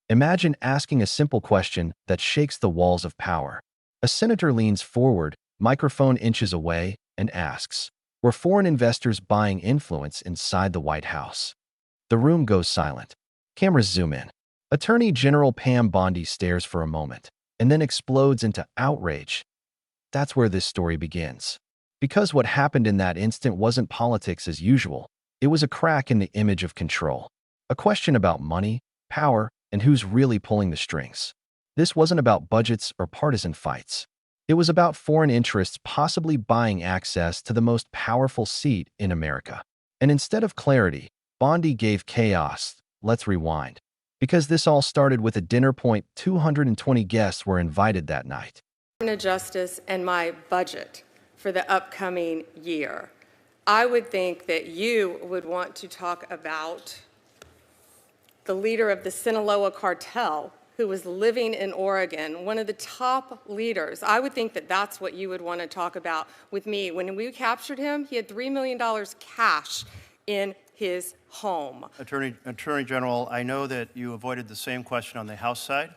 Imagine asking a simple question that shakes the walls of power. A senator leans forward, microphone inches away, and asks, "Were foreign investors buying influence inside the White House?" The room goes silent. Cameras zoom in. Attorney General Pam Bondi stares for a moment, and then explodes into outrage. That's where this story begins. Because what happened in that instant wasn't politics as usual, it was a crack in the image of control. A question about money, power, and who's really pulling the strings. This wasn't about budgets or partisan fights. It was about foreign interests possibly buying access to the most powerful seat in America. And instead of clarity, Bondi gave chaos. Let's rewind. Because this all started with a dinner point 220 guests were invited that night. Department of Justice and my budget for the upcoming year. I would think that you would want to talk about the leader of the Sinaloa cartel who was living in Oregon, one of the top leaders. I would think that that's what you would want to talk about with me. When we captured him, he had $3 million cash in his home. Attorney General, I know that you avoided the same question on the House side,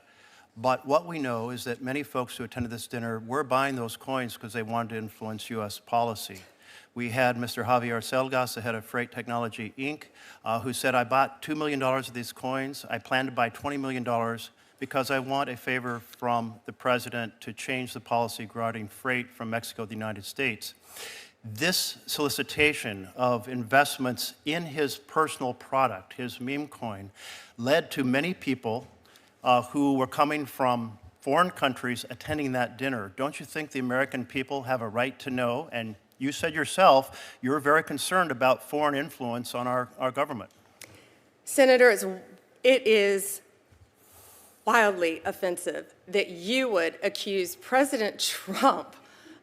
but what we know is that many folks who attended this dinner were buying those coins because they wanted to influence U.S. policy. We had Mr. Javier Selgas, the head of Freight Technology, Inc., who said, "I bought $2 million of these coins. I plan to buy $20 million because I want a favor from the president to change the policy regarding freight from Mexico to the United States." This solicitation of investments in his personal product, his meme coin, led to many people who were coming from foreign countries attending that dinner. Don't you think the American people have a right to know? And you said yourself you're very concerned about foreign influence on our government. Senator, it is wildly offensive that you would accuse President Trump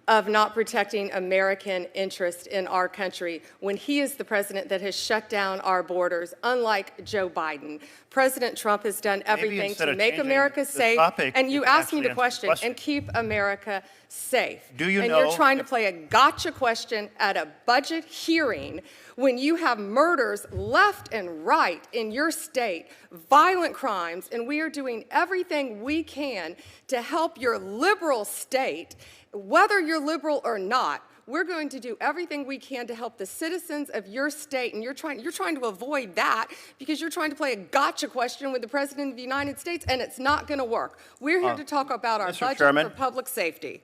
of not protecting American interests in our country when he is the president that has shut down our borders, unlike Joe Biden. President Trump has done everything to make America safe, and you asked me the question, and keep America safe. Do you and know you're trying to play a gotcha question at a budget hearing when you have murders left and right in your state, violent crimes, and we are doing everything we can to help your liberal state. Whether you're liberal or not, we're going to do everything we can to help the citizens of your state, and you're trying to avoid that because you're trying to play a gotcha question with the President of the United States, and it's not going to work. We're here to talk about our budget for public safety.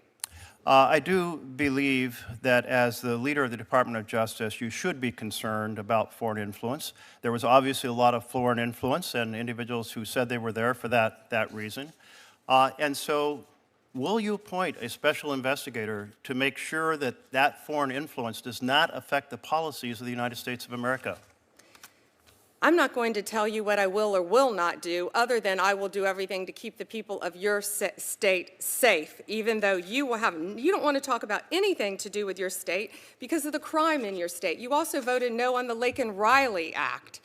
I do believe that as the leader of the Department of Justice, you should be concerned about foreign influence. There was obviously a lot of foreign influence and individuals who said they were there for that reason. And so will you appoint a special investigator to make sure that that foreign influence does not affect the policies of the United States of America? I'm not going to tell you what I will or will not do, other than I will do everything to keep the people of your state safe, even though you don't want to talk about anything to do with your state because of the crime in your state. You also voted no on the Laken-Riley Act.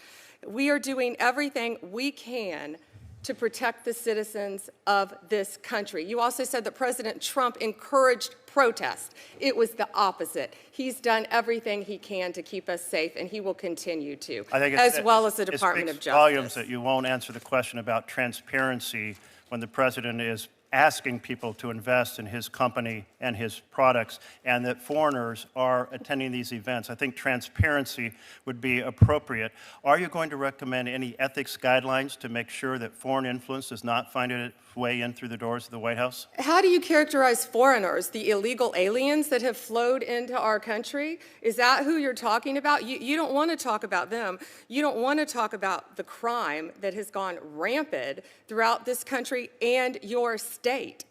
We are doing everything we can to protect the citizens of this country. You also said that President Trump encouraged protest. It was the opposite. He's done everything he can to keep us safe, and he will continue to, as well as the Department of Justice. It speaks volumes that you won't answer the question about transparency when the president is asking people to invest in his company and his products, and that foreigners are attending these events. I think transparency would be appropriate. Are you going to recommend any ethics guidelines to make sure that foreign influence does not find its way in through the doors of the White House? How do you characterize foreigners, the illegal aliens that have flowed into our country? Is that who you're talking about? You don't want to talk about them. You don't want to talk about the crime that has gone rampant throughout this country and your state.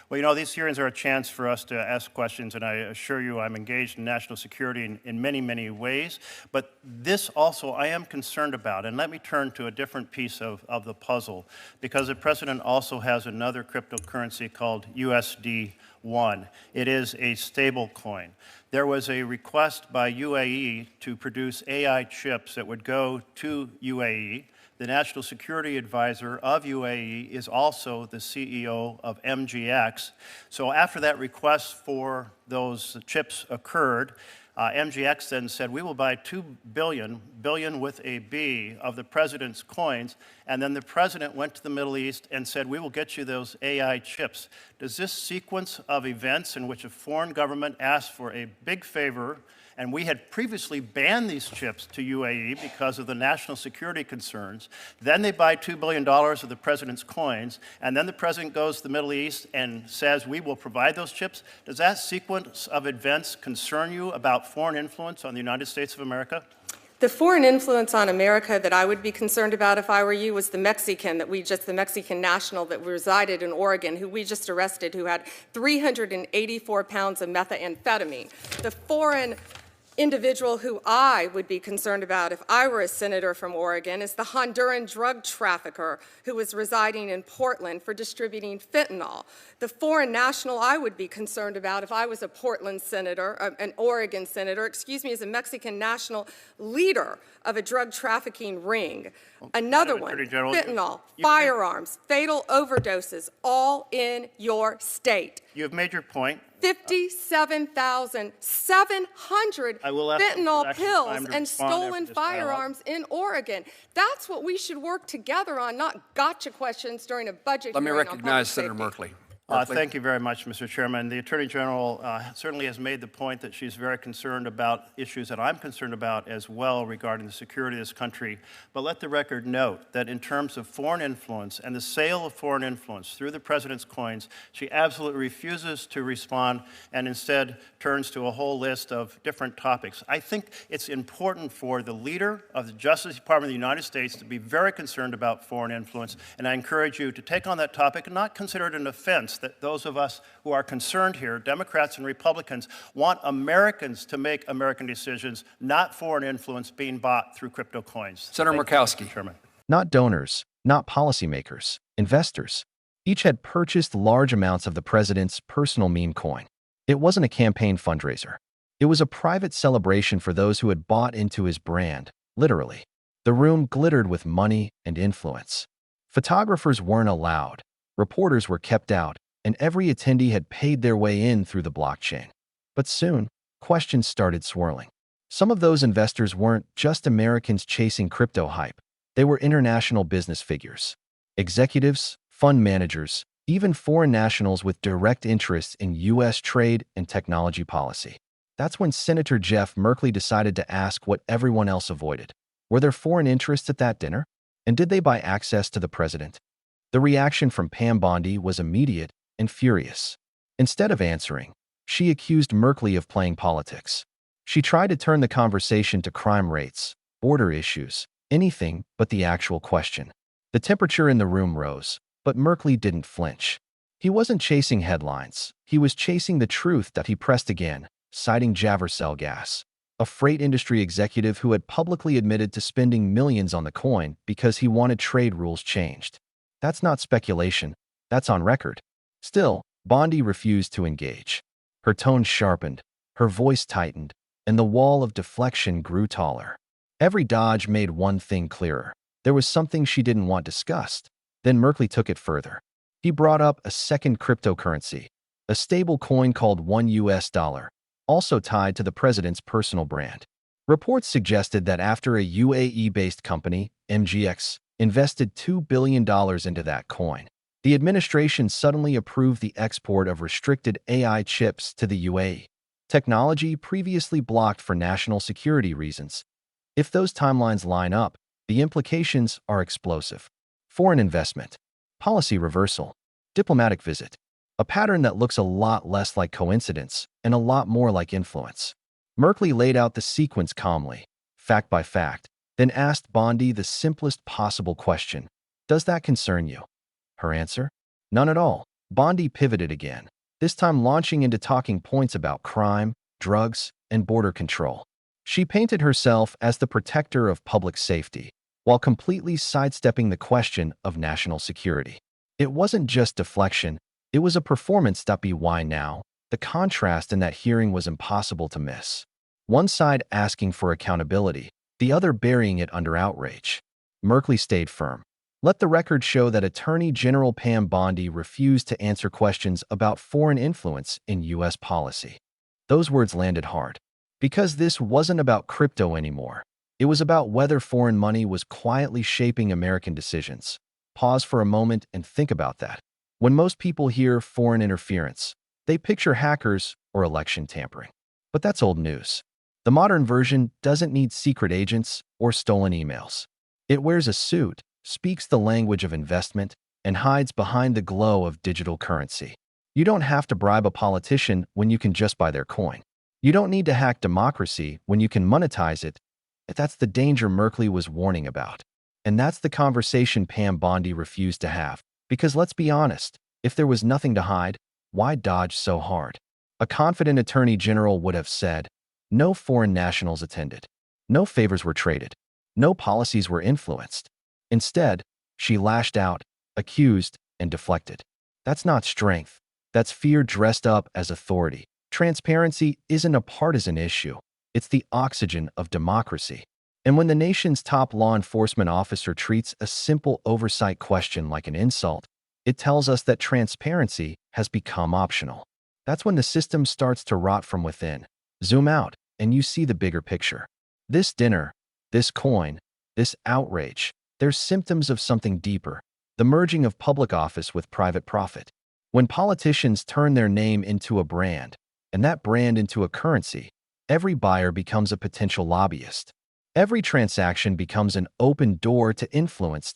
Well, you know, these hearings are a chance for us to ask questions, and I assure you I'm engaged in national security in many, many ways. But this also I am concerned about, and let me turn to a different piece of the puzzle, because the president also has another cryptocurrency called USD1. It is a stable coin. There was a request by UAE to produce AI chips that would go to UAE. The National Security Advisor of UAE is also the CEO of MGX. So after that request for those chips occurred, MGX then said, we will buy 2 billion, billion with a B, of the president's coins, and then the president went to the Middle East and said, we will get you those AI chips. Does this sequence of events in which a foreign government asked for a big favor, and we had previously banned these chips to UAE because of the national security concerns. Then they buy $2 billion of the president's coins, and then the president goes to the Middle East and says, we will provide those chips. Does that sequence of events concern you about foreign influence on the United States of America? The foreign influence on America that I would be concerned about if I were you was the Mexican national that resided in Oregon, who we just arrested, who had 384 pounds of methamphetamine. The foreign individual who I would be concerned about if I were a senator from Oregon is the Honduran drug trafficker who was residing in Portland for distributing fentanyl. The foreign national I would be concerned about if I was a Portland senator, an Oregon senator, is a Mexican national leader of a drug trafficking ring. Another one, fentanyl, firearms, fatal overdoses, all in your state. You have made your point. 57,700 fentanyl pills and stolen firearms in Oregon. That's what we should work together on, not gotcha questions during a budget hearing. Let me recognize Senator Merkley. Thank you very much, Mr. Chairman. The Attorney General certainly has made the point that she's very concerned about issues that I'm concerned about as well regarding the security of this country. But let the record note that in terms of foreign influence and the sale of foreign influence through the president's coins, she absolutely refuses to respond and instead turns to a whole list of different topics. I think it's important for the leader of the Justice Department of the United States to be very concerned about foreign influence, and I encourage you to take on that topic and not consider it an offense that those of us who are concerned here, Democrats and Republicans, want Americans to make American decisions, not foreign influence being bought through crypto coins. Senator Murkowski. Chairman. Not donors, not policymakers, investors. Each had purchased large amounts of the president's personal meme coin. It wasn't a campaign fundraiser. It was a private celebration for those who had bought into his brand, literally. The room glittered with money and influence. Photographers weren't allowed. Reporters were kept out, and every attendee had paid their way in through the blockchain. But soon, questions started swirling. Some of those investors weren't just Americans chasing crypto hype. They were international business figures. Executives, fund managers, even foreign nationals with direct interests in U.S. trade and technology policy. That's when Senator Jeff Merkley decided to ask what everyone else avoided. Were there foreign interests at that dinner? And did they buy access to the president? The reaction from Pam Bondi was immediate and furious. Instead of answering, she accused Merkley of playing politics. She tried to turn the conversation to crime rates, border issues, anything but the actual question. The temperature in the room rose, but Merkley didn't flinch. He wasn't chasing headlines. He was chasing the truth that he pressed again, citing Javersell Gas, a freight industry executive who had publicly admitted to spending millions on the coin because he wanted trade rules changed. That's not speculation. That's on record. Still, Bondi refused to engage. Her tone sharpened, her voice tightened, and the wall of deflection grew taller. Every dodge made one thing clearer. There was something she didn't want discussed. Then Merkley took it further. He brought up a second cryptocurrency, a stable coin called $1, also tied to the president's personal brand. Reports suggested that after a UAE-based company, MGX, invested $2 billion into that coin, the administration suddenly approved the export of restricted AI chips to the UAE, technology previously blocked for national security reasons. If those timelines line up, the implications are explosive. Foreign investment, policy reversal, diplomatic visit, a pattern that looks a lot less like coincidence and a lot more like influence. Merkley laid out the sequence calmly, fact by fact, then asked Bondi the simplest possible question. Does that concern you? Her answer? None at all. Bondi pivoted again, this time launching into talking points about crime, drugs, and border control. She painted herself as the protector of public safety, while completely sidestepping the question of national security. It wasn't just deflection, it was a performance. Why now? The contrast in that hearing was impossible to miss. One side asking for accountability, the other burying it under outrage. Merkley stayed firm. Let the record show that Attorney General Pam Bondi refused to answer questions about foreign influence in U.S. policy. Those words landed hard. Because this wasn't about crypto anymore. It was about whether foreign money was quietly shaping American decisions. Pause for a moment and think about that. When most people hear foreign interference, they picture hackers or election tampering. But that's old news. The modern version doesn't need secret agents or stolen emails. It wears a suit, speaks the language of investment, and hides behind the glow of digital currency. You don't have to bribe a politician when you can just buy their coin. You don't need to hack democracy when you can monetize it. That's the danger Merkley was warning about. And that's the conversation Pam Bondi refused to have. Because let's be honest, if there was nothing to hide, why dodge so hard? A confident attorney general would have said, no foreign nationals attended. No favors were traded. No policies were influenced. Instead, she lashed out, accused, and deflected. That's not strength. That's fear dressed up as authority. Transparency isn't a partisan issue. It's the oxygen of democracy. And when the nation's top law enforcement officer treats a simple oversight question like an insult, it tells us that transparency has become optional. That's when the system starts to rot from within. Zoom out, and you see the bigger picture. This dinner, this coin, this outrage, they're symptoms of something deeper, the merging of public office with private profit. When politicians turn their name into a brand, and that brand into a currency, every buyer becomes a potential lobbyist. Every transaction becomes an open door to influence.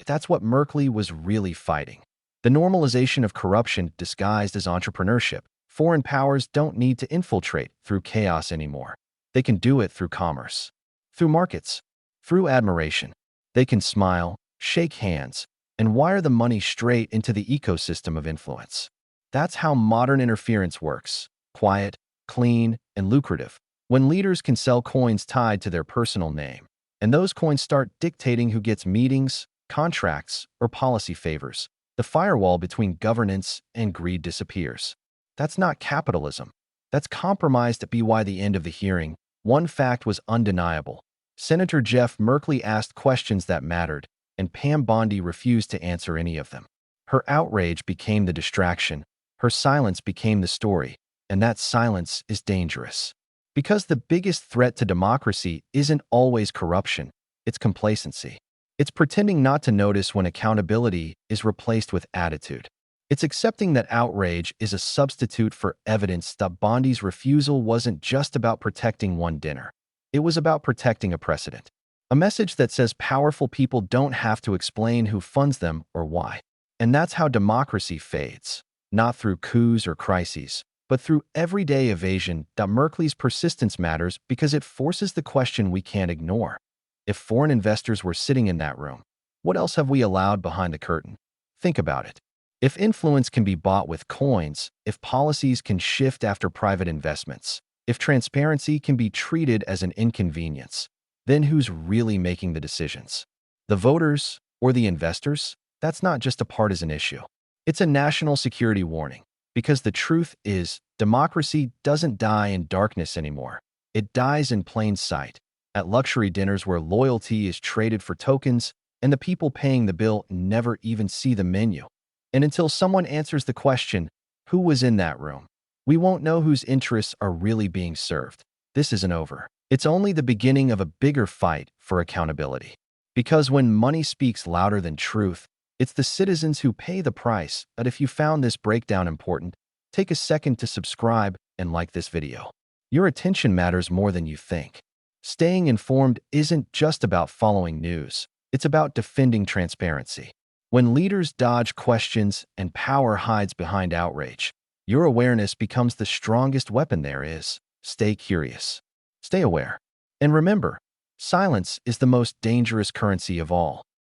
That's what Merkley was really fighting. The normalization of corruption disguised as entrepreneurship. Foreign powers don't need to infiltrate through chaos anymore. They can do it through commerce, through markets, through admiration. They can smile, shake hands, and wire the money straight into the ecosystem of influence. That's how modern interference works. Quiet, clean, and lucrative. When leaders can sell coins tied to their personal name, and those coins start dictating who gets meetings, contracts, or policy favors, the firewall between governance and greed disappears. That's not capitalism. That's compromised. By the end of the hearing, one fact was undeniable. Senator Jeff Merkley asked questions that mattered, and Pam Bondi refused to answer any of them. Her outrage became the distraction. Her silence became the story, and that silence is dangerous. Because the biggest threat to democracy isn't always corruption, it's complacency. It's pretending not to notice when accountability is replaced with attitude. It's accepting that outrage is a substitute for evidence. That Bondi's refusal wasn't just about protecting one dinner. It was about protecting a precedent. A message that says powerful people don't have to explain who funds them or why. And that's how democracy fades, not through coups or crises, but through everyday evasion. Merkley's persistence matters because it forces the question we can't ignore. If foreign investors were sitting in that room, what else have we allowed behind the curtain? Think about it. If influence can be bought with coins, if policies can shift after private investments, if transparency can be treated as an inconvenience, then who's really making the decisions? The voters or the investors? That's not just a partisan issue. It's a national security warning. Because the truth is, democracy doesn't die in darkness anymore. It dies in plain sight, at luxury dinners where loyalty is traded for tokens, and the people paying the bill never even see the menu. And until someone answers the question, who was in that room, we won't know whose interests are really being served. This isn't over. It's only the beginning of a bigger fight for accountability. Because when money speaks louder than truth, it's the citizens who pay the price. But if you found this breakdown important, take a second to subscribe and like this video. Your attention matters more than you think. Staying informed isn't just about following news. It's about defending transparency. When leaders dodge questions and power hides behind outrage, your awareness becomes the strongest weapon there is. Stay curious. Stay aware. And remember, silence is the most dangerous currency of all.